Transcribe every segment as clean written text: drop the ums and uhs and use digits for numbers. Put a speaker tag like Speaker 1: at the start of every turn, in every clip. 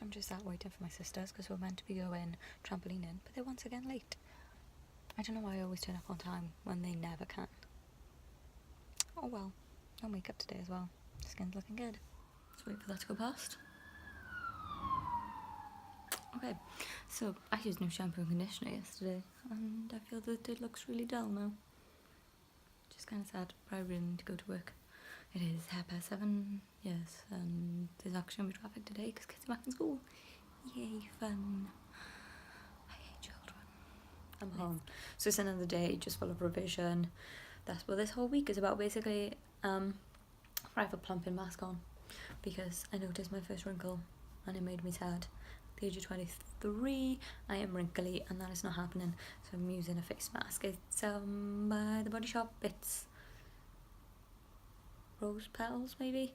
Speaker 1: So I'm just sat waiting for my sisters because we're meant to be going trampolining, but they're once again late. I don't know why I always turn up on time when they never can. Oh well, no makeup today as well. Skin's looking good. Let's wait for that to go past. Okay, so I used new shampoo and conditioner yesterday, and I feel that it looks really dull now. Just kind of sad, but I really need to go to work. It is 7:30, yes, and there's actually going to be traffic today because kids are back in school. Yay, fun. I hate children. I'm home. So it's another day just full of revision. That's what this whole week is about, basically. I have a plumping mask on because I noticed my first wrinkle and it made me sad. At the age of 23, I am wrinkly and that is not happening. So I'm using a face mask. It's by the Body Shop. It's rose petals, maybe.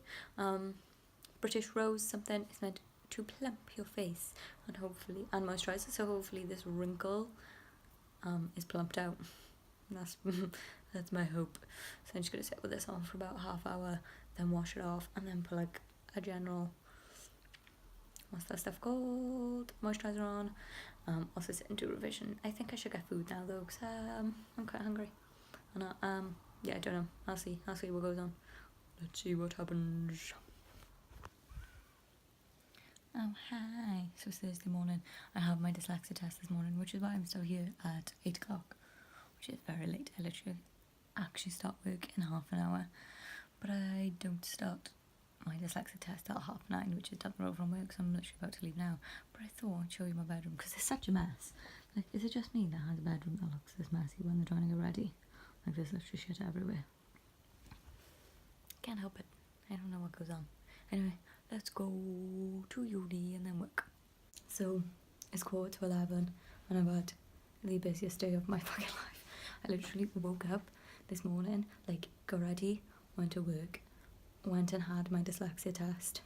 Speaker 1: British rose something. It's meant to plump your face and hopefully and moisturize it. So hopefully this wrinkle is plumped out. That's my hope. So I'm just gonna sit with this on for about half hour, then wash it off, and then put like a general, what's that stuff called, moisturizer on. Also sit and do revision. I think I should get food now though, because I'm quite hungry. And yeah, I don't know. I'll see what goes on. Let's see what happens. Oh hi. So it's Thursday morning. I have my dyslexia test this morning, which is why I'm still here at 8 o'clock, which is very late. I literally actually start work in half an hour, but I don't start my dyslexia test till 9:30, which is down the road from work, so I'm literally about to leave now. But I thought I'd show you my bedroom because it's such a mess. Like, is it just me that has a bedroom that looks this messy when they're trying to get ready? Like, there's literally shit everywhere. Can't help it. I don't know what goes on. Anyway, let's go to uni and then work. So it's 11:15 and I've had the busiest day of my fucking life. I literally woke up this morning, like, got ready, went to work, went and had my dyslexia test,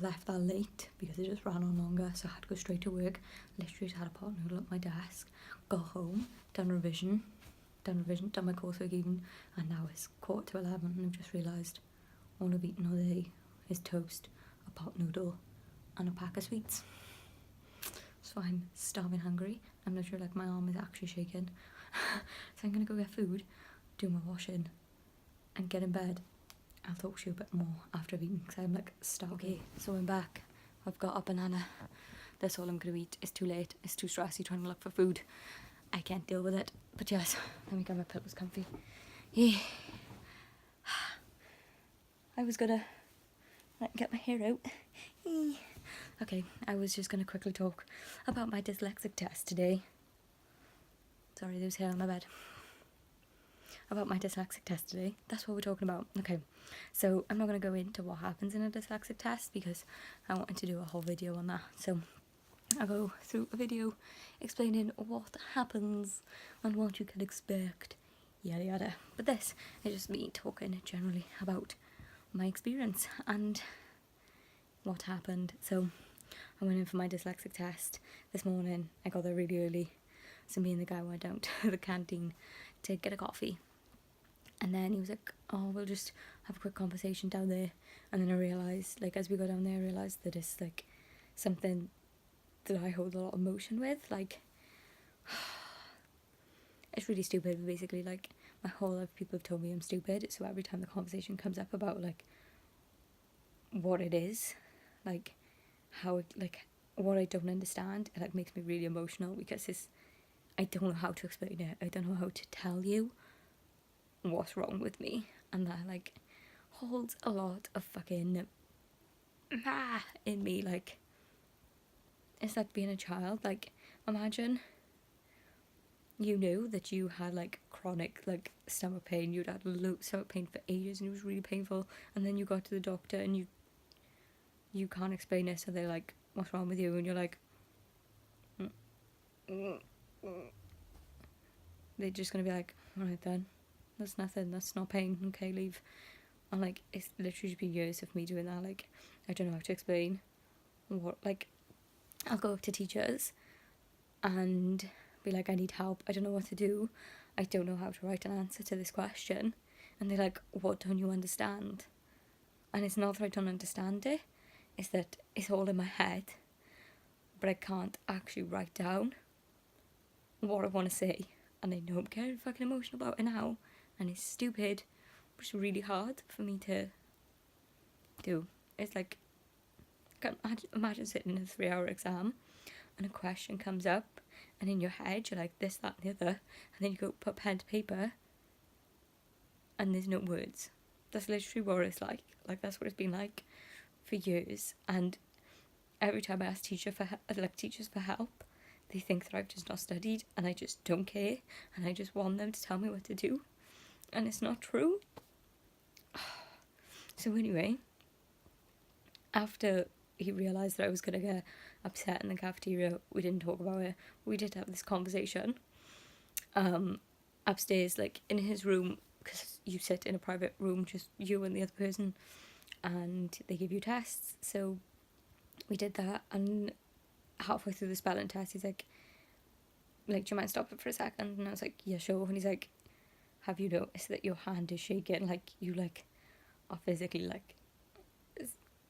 Speaker 1: left that late because it just ran on longer, so I had to go straight to work. Literally just had a pot noodle at my desk, got home, done revision, done my coursework even, and now it's 11:15 and I've just realised all I've eaten all day is toast, a pot noodle and a pack of sweets. So I'm starving hungry. I'm literally like, my arm is actually shaking. So I'm gonna go get food, do my washing and get in bed. I'll talk to you a bit more after I've eaten because I'm like starving. Okay, so I'm back. I've got a banana. That's all I'm gonna eat. It's too late. It's too stressy trying to look for food. I can't deal with it. But yes, let me get my pillows comfy. Yeah. I was gonna get my hair out. Okay, I was just gonna quickly talk about my dyslexic test today. Sorry, there's hair on my bed. About my dyslexic test today. That's what we're talking about. Okay, so I'm not going to go into what happens in a dyslexic test because I wanted to do a whole video on that. So I'll go through a video explaining what happens and what you can expect, yada yada. But this is just me talking generally about my experience and what happened. So I went in for my dyslexic test this morning. I got there really early. So me and the guy went down to the canteen to get a coffee. And then he was like, oh, we'll just have a quick conversation down there. And then I realised, like, as we go down there, I realised that it's, like, something that I hold a lot of emotion with. Like, it's really stupid, but basically, like, my whole life people have told me I'm stupid. So every time the conversation comes up about, like, what it is, like, how it, like, what I don't understand, it, like, makes me really emotional because I don't know how to explain it. I don't know how to tell you what's wrong with me, and that, like, holds a lot of fucking in me. Like, it's like being a child. Like, imagine you knew that you had, like, chronic, like, stomach pain. You'd had stomach pain for ages and it was really painful, and then you got to the doctor and you can't explain it, so they're like, what's wrong with you? And you're like, they're just gonna be like, alright then, that's nothing, that's not pain, okay, leave. And, like, it's literally been years of me doing that. Like, I don't know how to explain what, like, I'll go up to teachers and be like, I need help, I don't know what to do, I don't know how to write an answer to this question, and they're like, what don't you understand? And it's not that I don't understand it, is that it's all in my head, but I can't actually write down what I want to say, and I know I'm getting fucking emotional about it now, and it's stupid, but it's really hard for me to do. It's like, I can't imagine sitting in a 3-hour exam, and a question comes up, and in your head you're like this, that, and the other, and then you go put pen to paper, and there's no words. That's literally what it's like. Like, that's what it's been like for years. And every time I ask teachers for help, they think that I've just not studied, and I just don't care, and I just want them to tell me what to do, and it's not true. So anyway, after he realised that I was going to get upset in the cafeteria, we didn't talk about it. We did have this conversation upstairs, like in his room, because you sit in a private room, just you and the other person, and they give you tests. So we did that, and halfway through the spelling test, he's like, do you mind stopping for a second? And I was like, yeah, sure. And he's like, have you noticed that your hand is shaking? Like, you like are physically like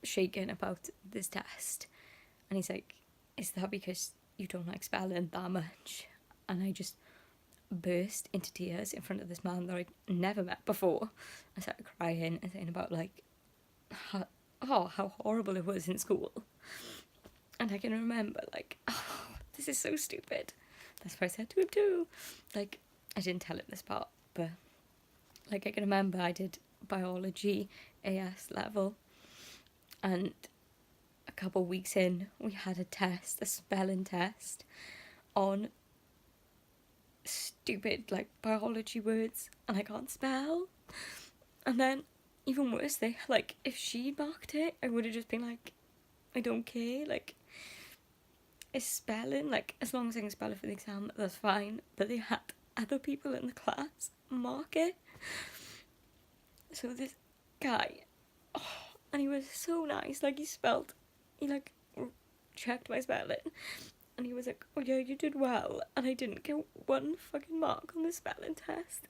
Speaker 1: shaking about this test. And he's like, is that because you don't like spelling that much? And I just burst into tears in front of this man that I'd never met before. I started crying and saying about like how horrible it was in school. And I can remember like, oh, this is so stupid. That's what I said to him too. Like, I didn't tell him this part, but like I can remember I did biology AS level, and a couple of weeks in we had a spelling test on stupid like biology words, and I can't spell. And then even worse, they like, if she marked it, I would have just been like, I don't care, like, it's spelling, like, as long as I can spell it for the exam, that's fine. But they had other people in the class mark it. So this guy, and he was so nice, like, he like checked my spelling, and he was like, oh yeah, you did well, and I didn't get one fucking mark on the spelling test.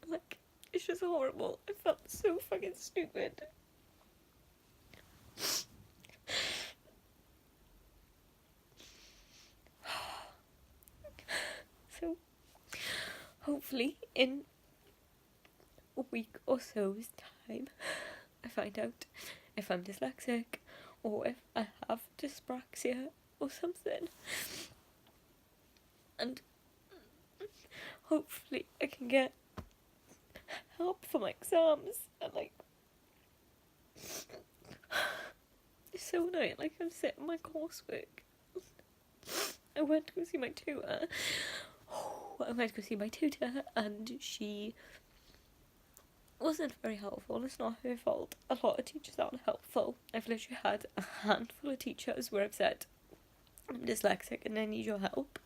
Speaker 1: Like, it's just horrible. I felt so fucking stupid. So, hopefully, in a week or so's time, I find out if I'm dyslexic, or if I have dyspraxia, or something. And hopefully I can get help for my exams, and like, it's so annoying, like, I'm sitting my coursework. I went to go see my tutor. And she wasn't very helpful. It's not her fault. A lot of teachers aren't helpful. I've literally had a handful of teachers where I've said, I'm dyslexic and I need your help,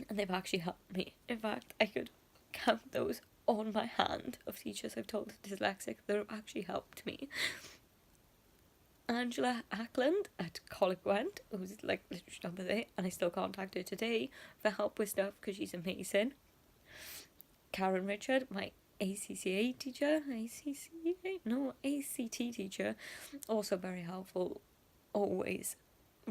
Speaker 1: and they've actually helped me. In fact, I could count those on my hand of teachers I've told dyslexic that have actually helped me. Angela Ackland at Coleg Gwent, who's like literally number there, and I still contact her today for help with stuff because she's amazing. Karen Richard, my ACT teacher, also very helpful, always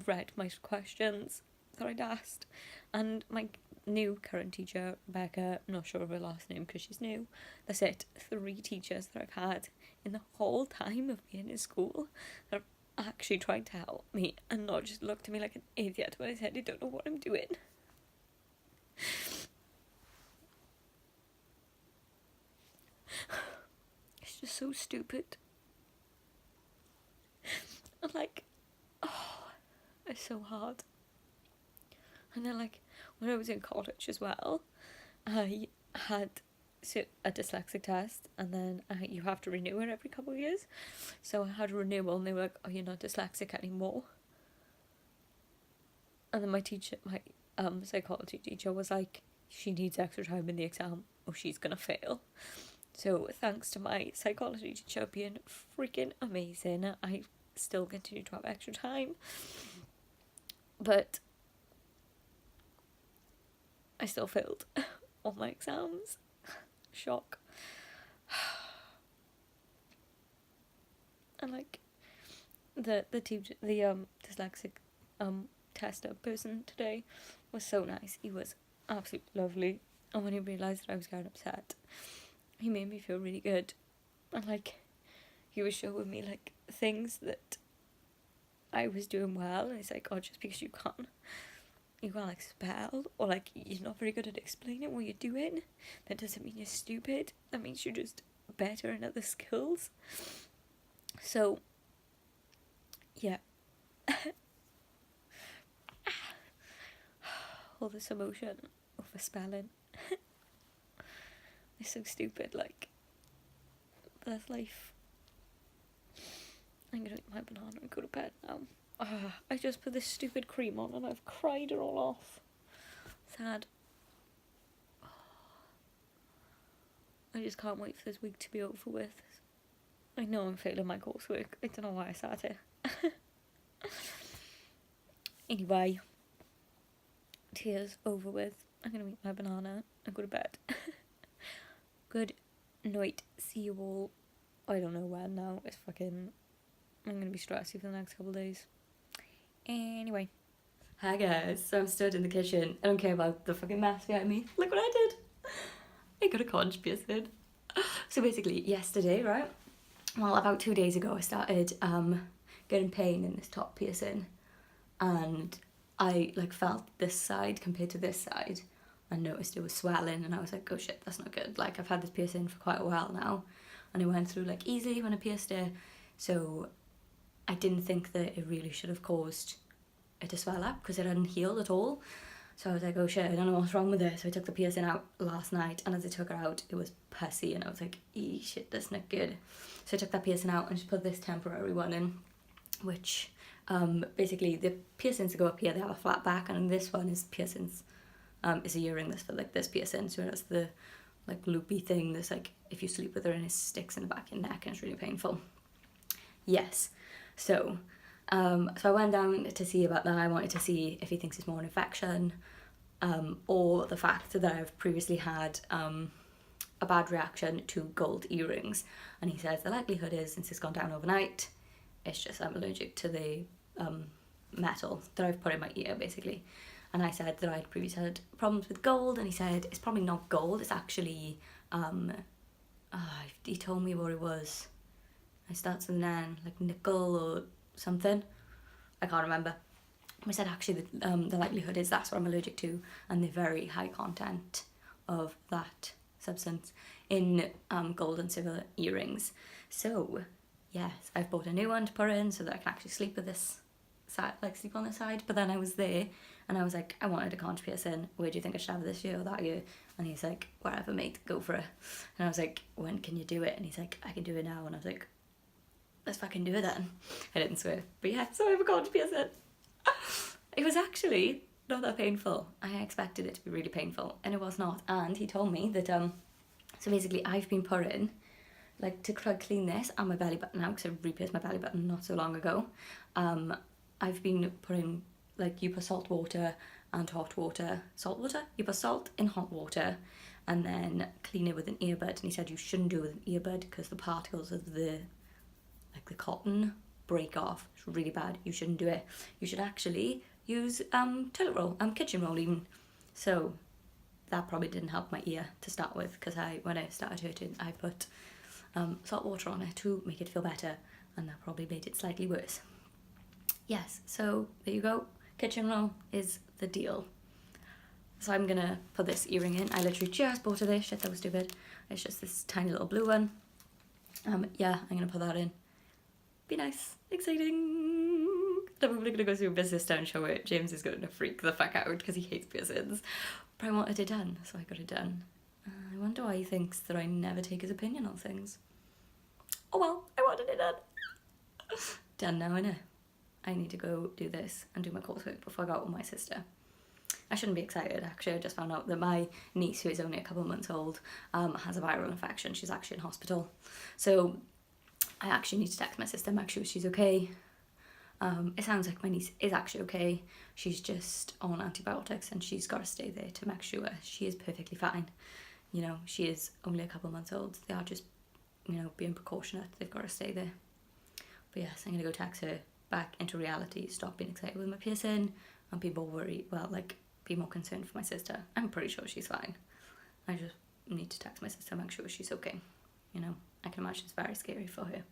Speaker 1: read my questions that I'd asked. And my new current teacher, Rebecca, I'm not sure of her last name because she's new. That's it, 3 teachers that I've had in the whole time of being in school that are actually trying to help me and not just look to me like an idiot when I said I don't know what I'm doing. It's just so stupid. And like, it's so hard. And then like, when I was in college as well, I had a dyslexic test, and then you have to renew it every couple of years. So I had a renewal, and they were like, oh, you're not dyslexic anymore. And then my psychology teacher was like, she needs extra time in the exam or she's gonna fail. So thanks to my psychology teacher being freaking amazing, I still continue to have extra time. But I still failed all my exams. shock. And like the dyslexic tester person today was so nice. He was absolutely lovely. And when he realised that I was getting upset, he made me feel really good. And like, he was showing me like things that I was doing well, and he's like, oh, just because you can't like spell, or like you're not very good at explaining what you're doing, that doesn't mean you're stupid. That means you're just better in other skills. So yeah. All this emotion over spelling. It's so stupid, like, that's life. I'm gonna eat my banana and go to bed now. I just put this stupid cream on and I've cried it all off. Sad. I just can't wait for this week to be over with. I know I'm failing my coursework. I don't know why I sat here. Anyway, tears over with. I'm gonna eat my banana and go to bed. Good night. See you all. I don't know when now. It's fucking... I'm gonna be stressy for the next couple of days. Anyway. Hi guys. So I'm stood in the kitchen. I don't care about the fucking mess behind me. Look what I did. I got a conch piercing. So basically, yesterday, right? Well, about 2 days ago, I started getting pain in this top piercing. And I like felt this side compared to this side. I noticed it was swelling and I was like, oh shit, that's not good. Like, I've had this piercing for quite a while now. And it went through like easily when I pierced it. So I didn't think that it really should have caused it to swell up because it hadn't healed at all. So I was like, oh shit, I don't know what's wrong with it. So I took the piercing out last night, and as I took it out, it was pussy, and I was like, ee, shit, that's not good. So I took that piercing out and just put this temporary one in, which basically the piercings that go up here, they have a flat back, and this one is piercings. It's a earring that's for like this piercing, so it has the like loopy thing that's like, if you sleep with her and it sticks in the back of your neck and it's really painful. Yes. So I went down to see about that. I wanted to see if he thinks it's more an infection, or the fact that I've previously had a bad reaction to gold earrings. And he says the likelihood is, since it's gone down overnight, it's just I'm allergic to the metal that I've put in my ear, basically. And I said that I'd previously had problems with gold, and he said it's probably not gold, it's actually, he told me what it was. It starts with an N, like nickel or something. I can't remember. I said actually the likelihood is that's what I'm allergic to, and the very high content of that substance in gold and silver earrings. So yes, I've bought a new one to put in so that I can actually sleep with this side, like sleep on this side. But then I was there and I was like, I wanted a conch piercing. Where do you think I should have it, this year or that year? And he's like, wherever, mate, go for it. And I was like, when can you do it? And he's like, I can do it now. And I was like, let's fucking do it then. I didn't swear, but yeah, so I have a conch piercing. It was actually not that painful. I expected it to be really painful, and it was not. And he told me that so basically I've been putting, like, to clean this and my belly button out, because I re-pierced my belly button not so long ago. I've been putting, like, you put salt water and hot water. Salt water? You put salt in hot water and then clean it with an earbud. And he said you shouldn't do it with an earbud because the particles of the cotton break off. It's really bad. You shouldn't do it. You should actually use toilet roll, kitchen roll even. So that probably didn't help my ear to start with, because when it started hurting, I put salt water on it to make it feel better, and that probably made it slightly worse. Yes, so there you go. Kitchen roll is the deal. So I'm gonna put this earring in. I literally just bought it this. Shit, that was stupid. It's just this tiny little blue one. Yeah, I'm gonna put that in. Be nice. Exciting. I'm probably gonna go to my sister and show it. James is gonna freak the fuck out because he hates piercings. But I wanted it done, so I got it done. I wonder why he thinks that I never take his opinion on things. Oh well, I wanted it done. Done now, innit? I need to go do this and do my coursework before I go out with my sister. I shouldn't be excited, actually. I just found out that my niece, who is only a couple of months old, has a viral infection. She's actually in hospital. So I actually need to text my sister, make sure she's okay. It sounds like my niece is actually okay. She's just on antibiotics and she's got to stay there to make sure she is perfectly fine. you know, she is only a couple of months old. They are just, you know, being precautionate. They've got to stay there. But yes, I'm going to go tax her back into reality, stop being excited with my piercing, and be more worried, well, like, be more concerned for my sister. I'm pretty sure she's fine. I just need to text my sister, make sure she's okay. You know, I can imagine it's very scary for her.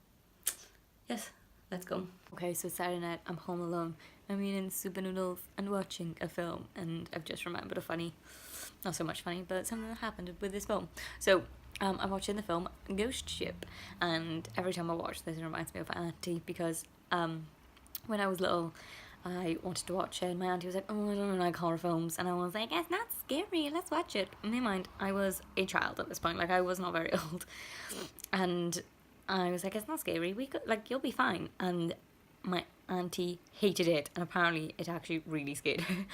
Speaker 1: Yes, let's go. Okay, so Saturday night, I'm home alone. I'm eating super noodles and watching a film, and I've just remembered a funny, not so much funny, but something that happened with this film. So, I'm watching the film Ghost Ship, and every time I watch this, it reminds me of Auntie, because when I was little, I wanted to watch it, and my auntie was like, oh, I don't like horror films, and I was like, it's not scary, let's watch it. In my mind, I was a child at this point, like, I was not very old, and I was like, it's not scary, we could, like, you'll be fine, and my auntie hated it, and apparently it actually really scared her.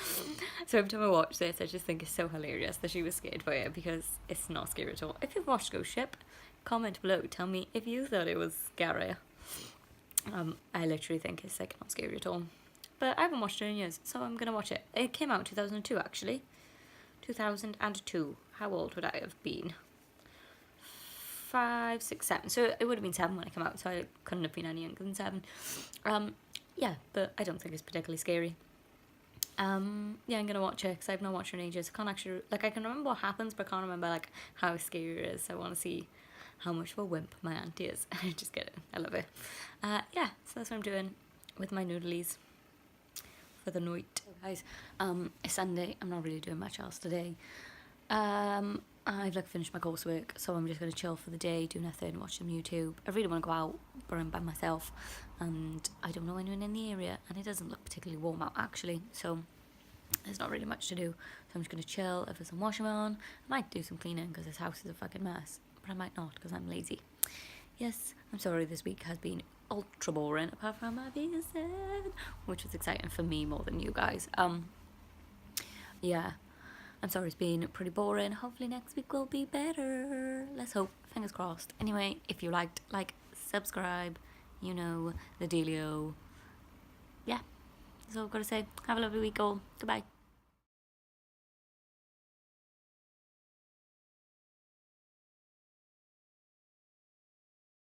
Speaker 1: So every time I watch this, I just think it's so hilarious that she was scared by it, because it's not scary at all. If you've watched Ghost Ship, comment below, tell me if you thought it was scary. I literally think it's like not scary at all. But I haven't watched it in years, so I'm gonna watch it. It came out in 2002 actually. 2002. How old would I have been? 5, 6, 7. So it would have been 7 when it came out, so I couldn't have been any younger than 7. Yeah, but I don't think it's particularly scary. Yeah, I'm gonna watch it because I've not watched it in ages. I can't actually, like, I can remember what happens, but I can't remember like how scary it is. So I want to see how much of a wimp my auntie is. I just get it. I love it. Yeah, so that's what I'm doing with my noodlies for the night. Guys, it's Sunday. I'm not really doing much else today. I've like finished my coursework, so I'm just gonna chill for the day, do nothing, watch some YouTube. I really want to go out, but I'm by myself, and I don't know anyone in the area, and it doesn't look particularly warm out actually, so there's not really much to do. So I'm just gonna chill. If there's some washing on, I might do some cleaning because this house is a fucking mess, but I might not because I'm lazy. Yes, I'm sorry this week has been ultra boring, apart from my piercing, which was exciting for me more than you guys. Yeah, I'm sorry it's been pretty boring. Hopefully next week will be better. Let's hope. Fingers crossed. Anyway, if you liked, like, subscribe. You know the dealio. Yeah, that's all I've got to say. Have a lovely week all. Goodbye.